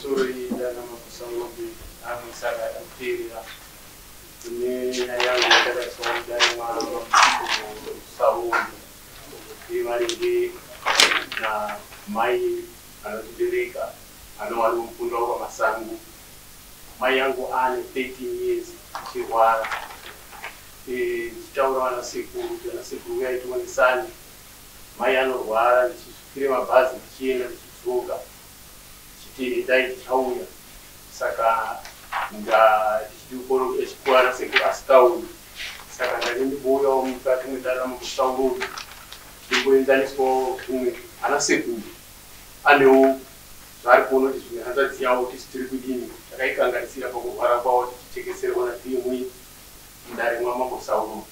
Sorry, that I'm some of the Amisara and Peria. The name I am that I saw that Saul, Imarigi, my Dereka, I know I won't put over my son. My young one, 13 years, she was a Chaurana Siku, and a Siku way to one son. My young one, she came a bus and she and she woke up. She died Hauya, Saka, the Esquara Siku Astau, Saka, in the boy of Kataram Sauru, the going down for Anasiku, Anu, Sarkono is 100 Yao distributing. I can't see about take a seven at the week in that Mamma Sauru.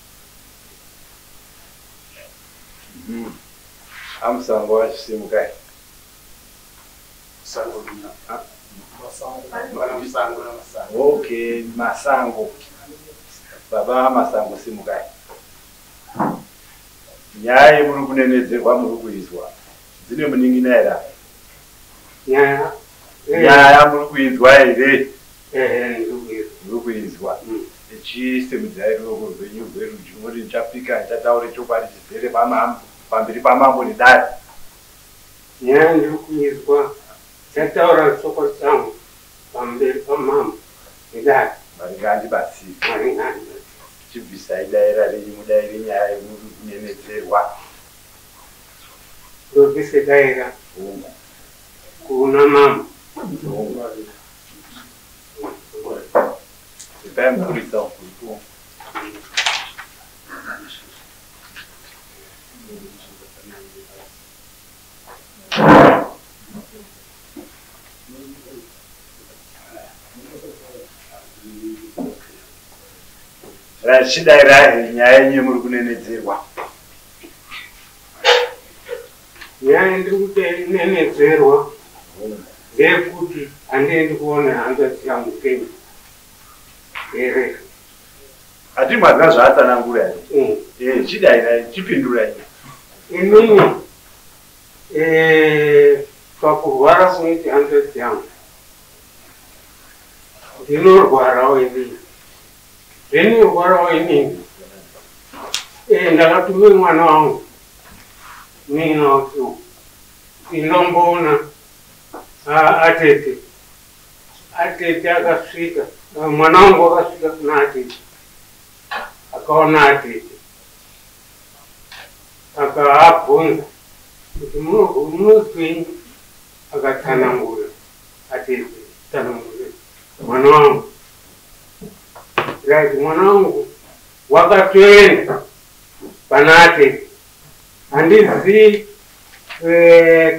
I'm some watch sim guy. Okay, Masango. Baba Masango Simugai. Yai Murukunene, one Murukuizwa. Didn't mean in either. Yeah, I'm with why they is what the cheese to when you were in Japika and that out to buy the Pamam, Pambi Pamam when he died. Yeah, look is what set out on super sound from the Pamam. He died. Marigandi Bassi, to beside there, you would die in what? Don't be said, Diana. Kuna mam. Bem bonitão. Shida ira nyaye murukunenedzerwa. Nyaye ndikutenenedzerwa. Ndekuti handendi kuona hanzvadzi yangu Kenya. Ere. Ati mwana zvaatsanangura ere. Chidaira chipindura ere. Inini pakurwara kunoiti hanzvadzi yangu. Ndinorwarawo inini. Ndinorwarawo inini. Ndakatume mwana wangu. Ninawo inomboona atete akasvika mwana wangu akasvika kuna atete akaona atete akaabvunza kuti munozwini akatsanangura atete tsanangura mwana wangu right mwana wangu wakatoenda pana atete handizivi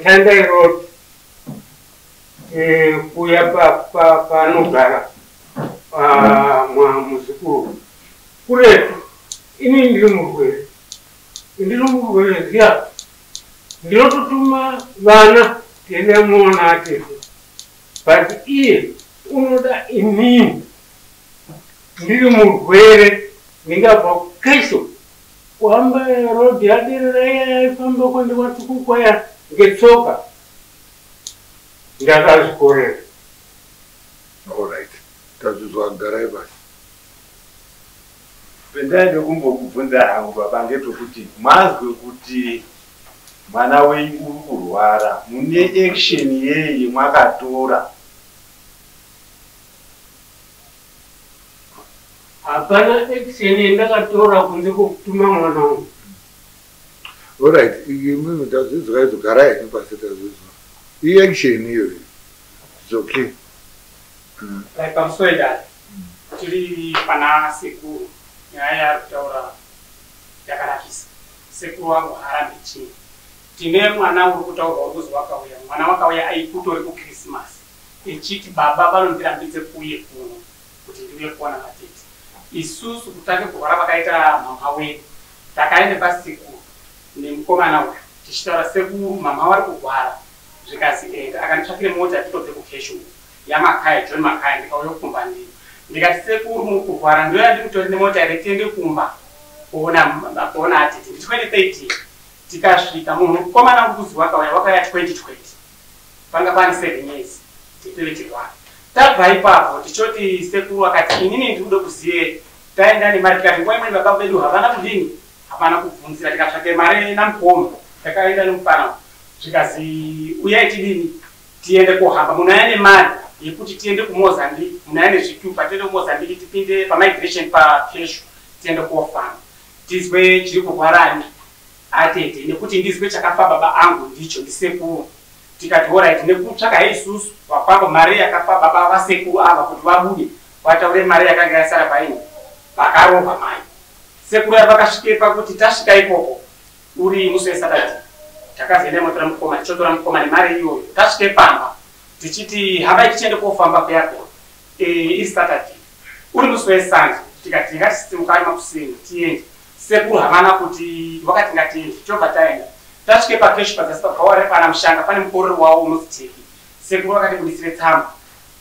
Tandai Road kuya panogara muzukuru kuretu ini ndiri murwere ziya ndinototuma vana tiende muona atete but iye unoda inini ndiri murwere ndingabva kesho kuhamba road yaderera yaifamba kwende kwatukukwaya ngetsoka ndakazvikorera. Alright, tazvizwa garai basi. Pendaende kumbokubvunza hangu baba ngepekuti mazwe kuti mwana wenyu uri kurwara mune action yei mwakatora? Hapana action yendakatora kunze kutuma mwana wangu. Alright, imwe tazvizwa izvo garai nepasi tazvizwa. Action iyoyo. It's okay. Pamusoro dai tiri pana sekuru nyaya yari kutaura yakanakisa. Sekuru wangu harambi chini. Tine mwana uri kutaurwa uri kuzi wakauya. Mwana wakauya aikutori kuKrismasi. Echiti baba vanondirambidze kuuye kuno kuti ndiuye kuona matete. Isusu kutange kurwara vakaita mama wedu. Takaende pasekuru nemukomana uyu. Tichitaura sekuru mama vari kurwara. Zvikazi enda akanitsvakire mota titobve kuKeshu. Yamakaya John Makaya ndikauya kumba ndini. Ndikati sekuru muri kurwara ndo yandikutori nemota iri tiende kumba kuona atete. Ndi 2013 tikasvika munhu mukomana uri kuzi wakauya 2020. Panga pani 7 years. tipere chirwara. Tabva ipapo tichoti sekuru akati inini ndikuda kuziye taenda nemari tikati nguva imweni baba vedu havana kudini hapana kubvunzira tikatsvake mari namukoma takaenda nomufana zvikazi uyai tidini tiende kohamba munouya nemari yekuti tiende kuMozambique munouya nezvitupa tiende kuMozambique tipinde pamigration pakesho tiende kofamba tizwe chiri kurwarani atete nekuti ndizwe chakafa baba angu ndicho ndisekuru tikati alright nekutsvaka isusu wafamba mari yakafa baba vasekuru ava kuti vabude vataure mari yakanga yasara paini vakarohwa mai sekuru vakasvikepa kuti tasvika ikoko uri musi weSaturday takazoenda motora mukoma tichotora mukoma nemari iyoyo tasvike pamba tichiti hambai tichiende kofamba kuairport iri Saturday uri musi weSunday tikati ngatisimukai makuseni tiende sekuru havana kuti vakati ngatiende tichobva taenda tasvike pakesho pazasi pagaware pana mushanga pane mukorori wavo unoziteki sekuru vakati budisire tsamba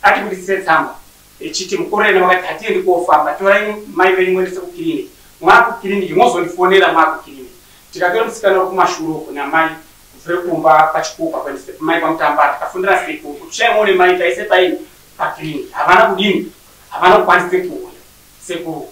atibudisire tsamba echiti mukorori vakati hatiendi kofamba torai mai venyu muendese kukiriniki mwakukiriniki mozondifonera mwakukiriniki tikatora musikana uri kumashuro kuna mai kubvire kumba pachikupa kuendese mai pamutambara tikafundira sekuru kuti chaimuone mai taise paini pakiriniki havana kudini havana kukwanise kuuya sekuru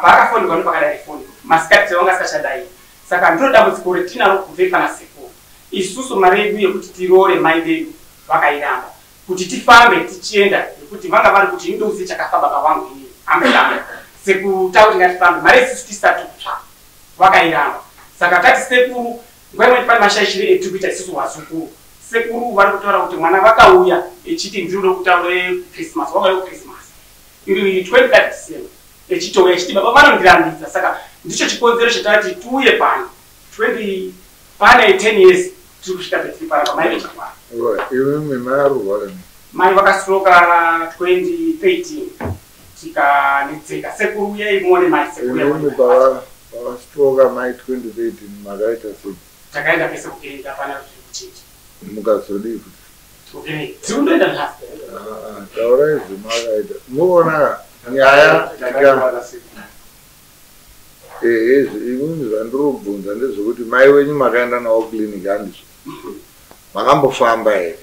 pakafonderwa nepakadai foni masikati vangasashadai saka ndiro dambudziko retinaro kubve pana sekuru isusu mari yedu yekuti tirore mai vedu vakairamba kuti tifambe tichienda nekuti vanga vari kuti indouziye chakafa baba vangu ini ambotamba sekutauri ngatifambe mari isusu tisati kutsvaka vakairamba saka tati sekuru nguva imweni pane mashaishiro etu kuita isusu wazukuru sekuru vari kutaura kuti mwana vakauya echiti ndinoda kutaure Christmas vakauya kuChristmas iri 23 December echitouya echiti baba vanondirambidza saka ndicho chikonzero chetati tiuye pano 20 pane 10 years tiri kusvika petiri pana pamai vechirwara imimi mai arurwara mai vakastroka 2013 tikanetseka sekuru uyai muone mai sekuru pavastroka mai 2013 makaita sei takaenda pese kukiriniki apana zviri kuchinja mukazodii kuti tiundoenda nhasi taurai zvemakaita muona nyaya imweni zvandirobvunza ndezvekuti mai wenyu makaenda nawo kiliniki handizvo makambofamba here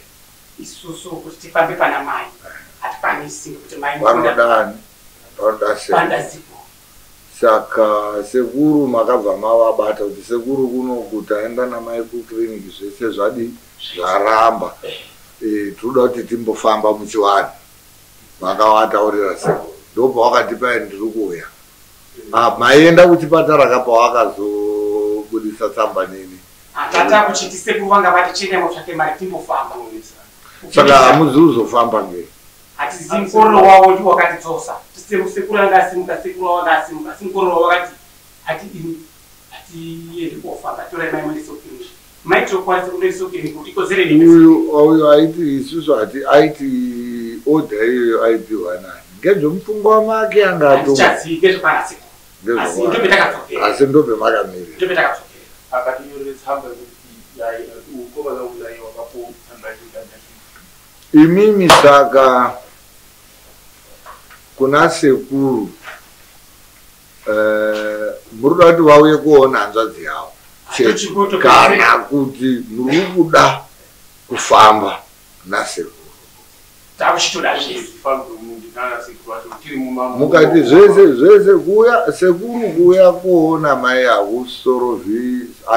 isusu kuti tifambe pana mai hatikwanisi ngekuti mai vanodani vandaziko saka sekuru makabva mavabata kuti sekuru kunoku taenda namai kukiliniki zvese zvadi zvaramba toda kuti timbofamba muchivanhu makavataurira sekuru ndopawakatipai ndiri kuuya maienda kuchipatara kapawakazobudisa tsamba nini tata kuchiti sekuru vanga vati chienda motsvake mari timbofamba saka hamuzi kuzofamba ngei hatizivi mukororo wavo ndiwo wakatidzosa sekuru anga asimuka sekuru wavo anga asimuka asi mukororo wavo vakati hatiendi kofamba torai mai muendese kukiriniki mai tokwanisa kundoendese kukiriniki kuti ikozere uyu aiti isusu aiti odha iyoyo aipiwa nani ngezvemufungo wamake angachazivi ngezvepana sekuru asi ndopetakatsokera asi ndopemakamiri ndopetakatsokera akatinyorere tsamba kuti ukomana unaye wakapo tsamba imimi saka kuna sekuru murikuda kuti vauye kuona hanzvadzi yavo kana kuti muri kuda kufamba nasekuru mukati zvese kuya sekuru kuya kuona mai avo soro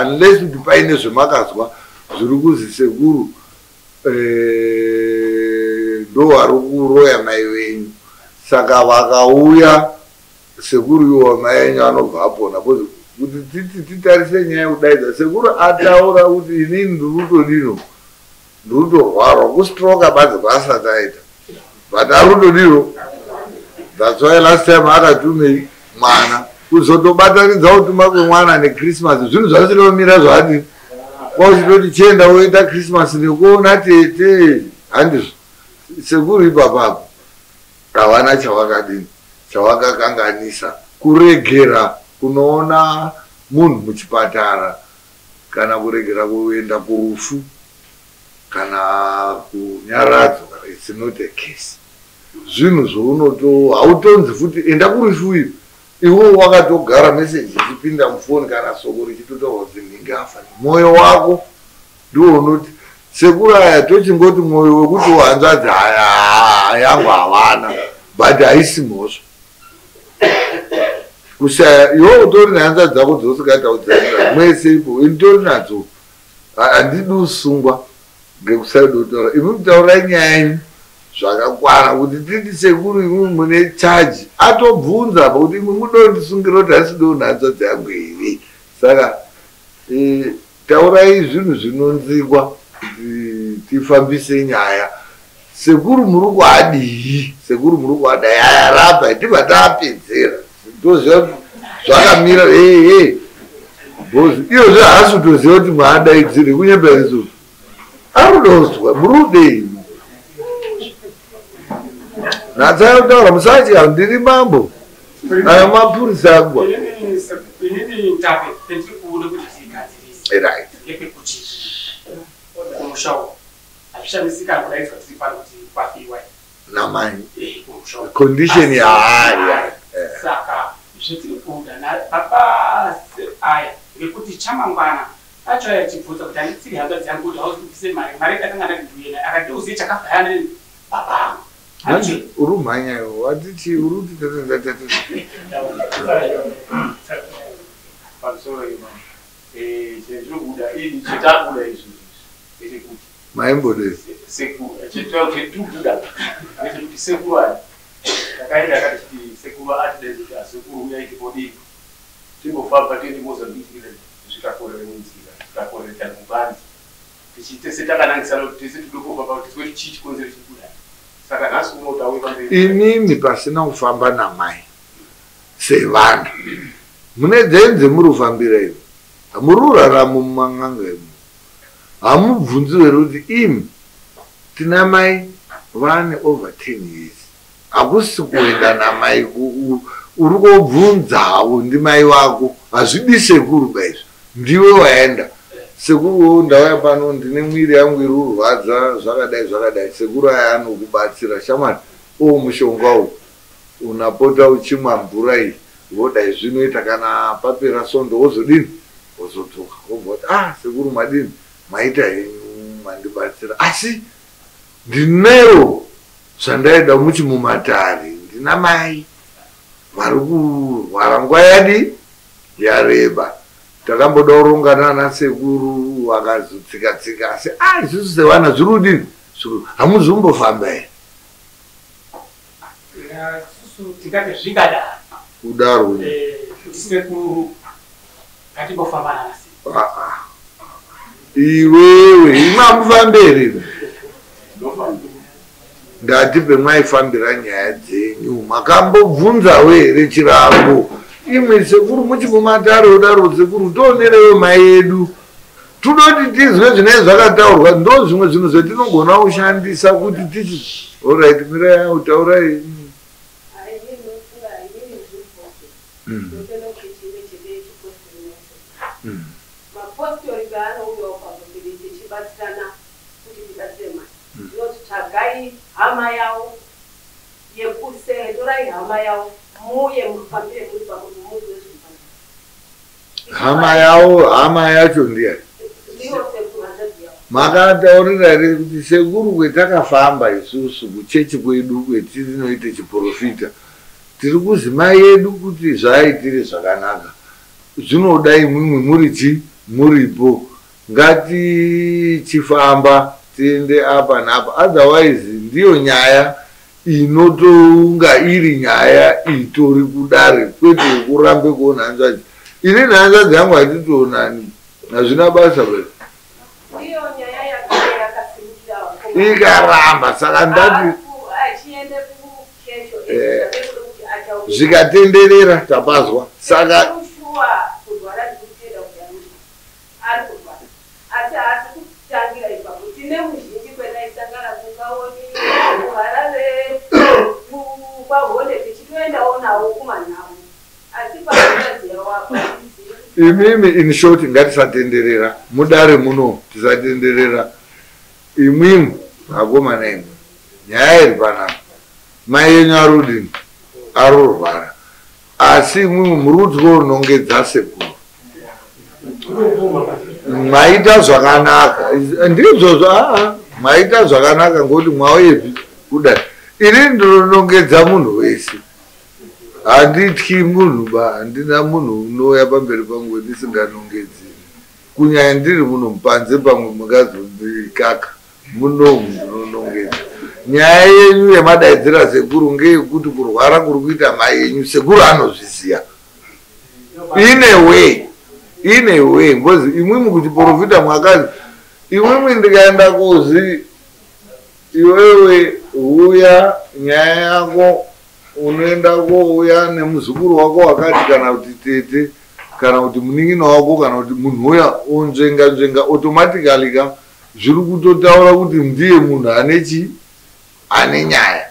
unless kuti paine zvemakazwa zviri kuzi sekuru ndo vari kuroya mai venyu saka vakauya sekuru iwo mai enyu anobva apona kuti titarise nyaya yekudaidza sekuru ataura kuti inini ndirutodino ndirudorwarwa kustroka badzi kwasati aita but arudodiro that's why last time akatumei mwana kuzotobatanidza kutuma kwemwana nechristmas zvinhu zvasinomira zvadini kwauchitoti chienda woita christmas nekuona tete handizvo sekuru ipapapo havana chavakadini chavakakanganisa kuregera kunoona munhu muchipatara kana kuregera kuenda kurufu kana kunyaradzwa kana it's not a case zvinhu zvounoto hautonzi futi enda kurufu iyo iwo wakatogara meseji ichipinda mufoni kana soko richitotaura kuti ndinge afa mwoyo wako ndiwo unoti sekuru aya tochingoti mwoyo wekuti wanzwadzi yangu havana but haisi mhosva kushaya iwo utori nehanza dzako dzosikataudzaira mwese ipo inditori nadzo handidi usungwa ngekusaida kutaura imi mutaurai nyaya yenyu zvakakwana kuti titi sekuru imi mune chaji atobvunza pakuti imi mudondisungira kuti hasido nhanza dzangu here saka taurai zvinhu zvinonzikwa tifambise nyaya sekuru muri kuadii sekuru muri kuada yayarapa tibva taapedzera ndoziva zvakamira bhozi iyozve haasi kutoziva kuti maadaidzire kunyemberiso arudozwa murudei natsaya kutaura musacha ndiri mambo aya mapurisa agwa namai condition yaaya saka zvetiri kuda napabasa aya ngekuti chamangwana acho ayachibvunza kuti handitsiri hanga dzangu kuti hauzikubvise mari ndakanga ndakuyena akati uziye chakafayana nebabangu uri mhanyayo watiti uri kuti maimbodei sekuru atideziti asekuru uyaitipodii timbofamba tiende mozambiki zvikakorere munzira zvikakorere tari mubanzi tichitese takanangisana kuti tese tidokofamba kuti tiwe chii chikonzero chikudai saka nhasi unotawe pamberi inini pasina kufamba namai sevana mune dzenze muri kufambira imi muri kurarama mumang'anga imi hamubvunziwe kuti imi tina mai vane over 10 years hakusi kuenda namai uri kobvunzawo ndimai wako hazvidi sekuru baizvo ndiwe waenda sekuru ndauya pano ndine mwiri yangu iri kurwadza zvakadai sekuru aya anokubatsira shamwari mushonga uyu unapota uchimwa mvura iyi vodai zvinoita kana papera sondo wozodini wozodzoka wobvati sekuru madini maita henyu mandibatsira asi ndinewo zvandaida muchimumatari ndina mai vari kurwara nguva yadi yareba takamboda kuronga nana sekuru vakazotsika asi isusu sevana zviri kudini hamuzombofamba here susu tingati zvikadaro kudaro kuti sekuru ngatimbofamba nanasi iwewe imwe hamufamberi ndati pemaifambira nyaya dzenyu makambobvunzawo here chirambo imwe sekuru muchimumatare udaro sekuru toonerewo mai edu tunoti tizwe zvinenge zvakataurwa ndo zvimwe zvinhu zvetinogona kushandisa kuti tichi orit mirai utaurai hama yao yekusedorai hama yao muye mufambire muri pamuzi hama yacho ndiye makataurira here kuti sekuru kwetakafamba isusu kuchechi kwedu kwetirinoite chiprofita tiri kuzi mai yedu kuti zvaaitire zvakanaka zvinoda imwimwe muri muripo ngatichifamba tiende apa napa otherwise ndiyo nyaya inotonga iri nyaya itori kudare kwete kurambe kuona hanzvadzi ini nhanzvadzi yangu hatitoonani hazvina basa ikaramba saka ndati zvikatenderera tapazwa saka imimi in short ngatisatenderera mudare muno tisatenderera imwimwe akomana imwe nyaya iri panapa mai yenyu arudini arurwara asi imwimwe muri kuti korinongedza sekuru maita zvakanaka ndizvozvo maita zvakanaka ngokuti mwauye kudai ini ndinonongedza munhu wese handityi munhu handina munhu unouya pamberi pangu ndisinganongedzi kunyanya ndiri muno mupanze pamwe mungazondikaka munomu ndinonongedza nyaya yenyu yemadaidzira sekuru ngeyekuti kurwara kuri kuita mai yenyu sekuru anozviziya in a way ngozi imwimwi kuchiprofita mwakazi imwimwi ndikaenda kuzi iwewe uya nyaya yako unoenda kouya nemuzukuru wako wakati kana kuti tete kana kuti munin'ina wako kana kuti munhu uya onzvenga automatically ka zviri kutotaura kuti ndiye munhu ane nyaya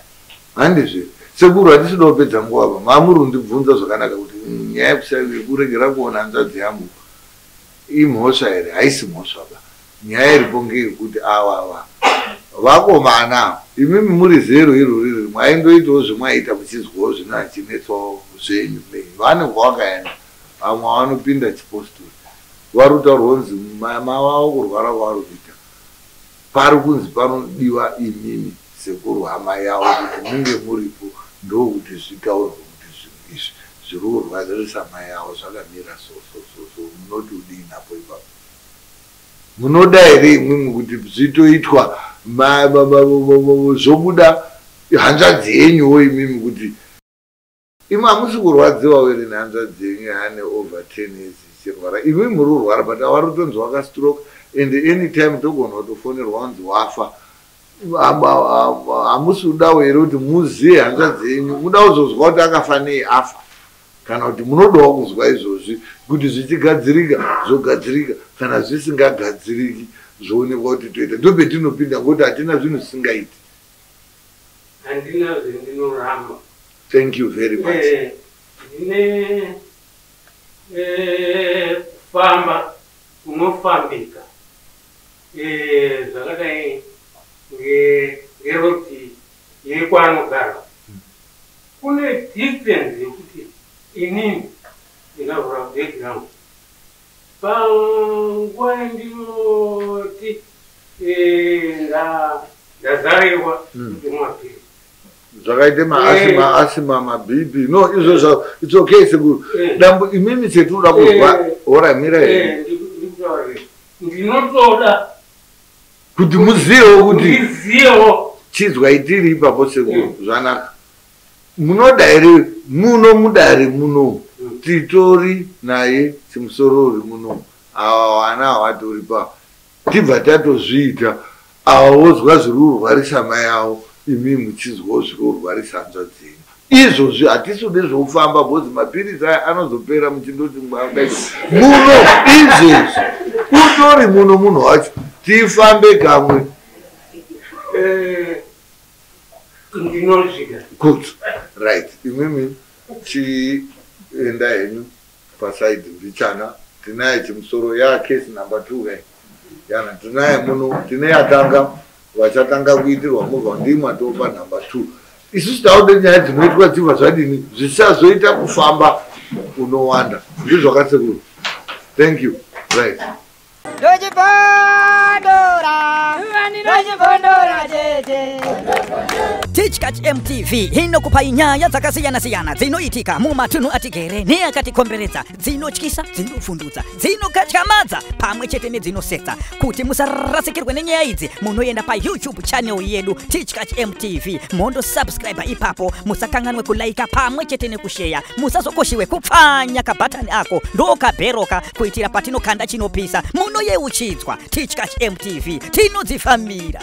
handizve sekuru hatisido kupedza nguva pa mamuri undibvunza zvakanaka kuti nyaya yekuregera kuona hanzvadzi yangu imhosva here haisi mhosva ba nyaya iripo ngeyekuti ava vakomana imimi muri zero iroriri mwaindoitawo zvemwaita muchizwawo zvino hachinetsawo zvenyu vane kwavakaenda vamwe vanopinda chipostori vari kutaurwa kunzi mama wavo kurwara kwavari kuita pari kunzi panodiwa imimi sekuru hama yavo kuti munge muripo ndokuti zvitaurwa kuti zvinhu izvi zviri kurwadzirisa mai yavo zvakamira so munoti udii napo ipapo munoda here imwimwi kuti zvitoitwa zvobuda hanzvadzi yenyuwo imimi kuti imi hamusi kurwadziwa were nehanzvadzi yenyu ane over 10 years ichirwara imimi muri kurwara but avari kutonzi wakastroke and anytime togona kutofonerwa kunzi wafa hamusi kudawo here kuti muziye hanzvadzi yenyu muda kuzozwa kuti akafa nei afa kana kuti munodawo kuzwa izvozvi kuti zvichigadzirika zvogadzirika kana zvisingagadziriki zvoonekwa kuti toita ndopetinopinda ngokuti hatina zvinhu zvisingaiti handina zvendinoramba. Thank you very much. Ndine kufamba kunofambika zvakadai ngeroti yekwanogara kune difference yekuti inini ndinavhura background panguva ndinoti ndazariwa kuti mwapiri zvakaite maasima mabhipi no izvo it's okay sekuru dambo imimi chetinoda kuzwa hora mira here ndinotoda kuti muziyewo kuti chizwa itiri ipapo sekuru zvanaka munoda here muno mudare muno titori naye chimusoro uri muno ava vana havatori pa tibva tatozviita ava vozwa zviri kurwarisa mai avo imi muchizwawo zviri kurwarisa hanzvadzi yenyu izvozvi hatisode zvokufamba bhozi mapirisi aya anozopera muchindoti mwadaii muno izvozvi utori muno munhu wacho tifambe kamwe ndinosvika good right imimi chienda henyu pasaidi mbichana tinaye chimusoro yakesi number 2 kai yana tinaye muno tine yatanga vachatanga kuitirwa muvha ndimwe topa number 2 isusu taude nyaya dzinoitwa dzibva zvadini zvisazoita kufamba unowanda ndizvo zvakasekuru thank you right Teach MTV inokupa nyaya dzakasiyana-siyana dzinoitika mumatunhu atigere neakatikomberedza, dzinotyisa, dzinofundudza, dzinokatyamadza pamwe chete nedzinosetsa. Kuti musarasikirwe nenyaya idzi munoenda paYouTube channel yedu Teach MTV mondo subscribe ipapo, musakanganwe kulaika pamwe chete nekushare, musazokoshiwe kupfanya kabhatani ako ndokabheroka kuitira patinokanda chinopisa munoyeuchidzwa. Teach MTV tinodzifamira